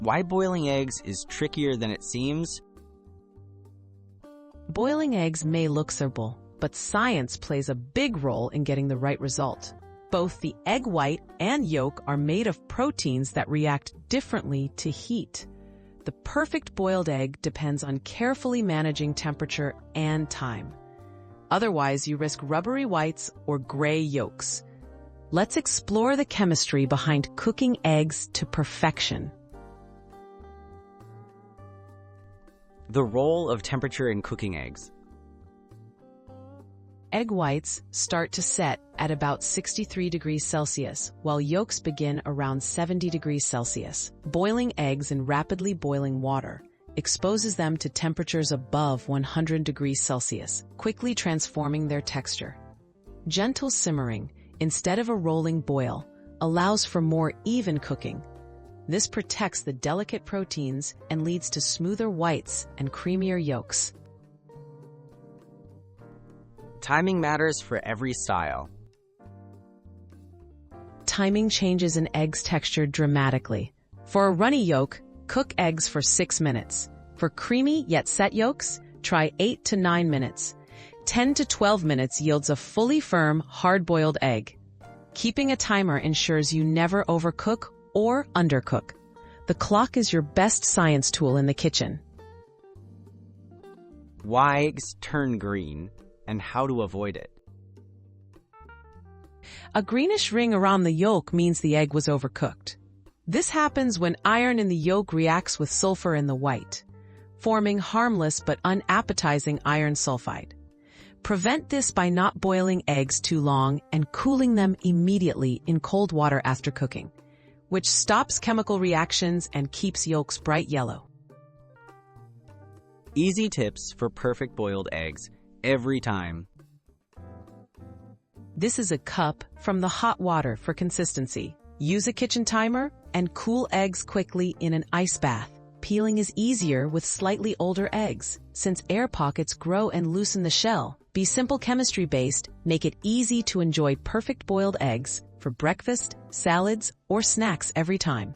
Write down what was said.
Why boiling eggs is trickier than it seems? Boiling eggs may look simple, but science plays a big role in getting the right result. Both the egg white and yolk are made of proteins that react differently to heat. The perfect boiled egg depends on carefully managing temperature and time. Otherwise, you risk rubbery whites or gray yolks. Let's explore the chemistry behind cooking eggs to perfection. The role of temperature in cooking eggs. Egg whites start to set at about 63 degrees Celsius, while yolks begin around 70 degrees Celsius. Boiling eggs in rapidly boiling water exposes them to temperatures above 100 degrees Celsius, quickly transforming their texture. Gentle simmering, instead of a rolling boil, allows for more even cooking. This protects the delicate proteins and leads to smoother whites and creamier yolks. Timing matters for every style. Timing changes an egg's texture dramatically. For a runny yolk, cook eggs for 6 minutes. For creamy yet set yolks, try 8 to 9 minutes. 10 to 12 minutes yields a fully firm, hard-boiled egg. Keeping a timer ensures you never overcook or undercook. The clock is your best science tool in the kitchen. Why eggs turn green and how to avoid it. A greenish ring around the yolk means the egg was overcooked. This happens when iron in the yolk reacts with sulfur in the white, forming harmless but unappetizing iron sulfide. Prevent this by not boiling eggs too long and cooling them immediately in cold water after cooking, which stops chemical reactions and keeps yolks bright yellow. Easy tips for perfect boiled eggs every time. This is a cup from the hot water for consistency. Use a kitchen timer and cool eggs quickly in an ice bath. Peeling is easier with slightly older eggs, since air pockets grow and loosen the shell. Be simple chemistry-based, make it easy to enjoy perfect boiled eggs for breakfast, salads, or snacks every time.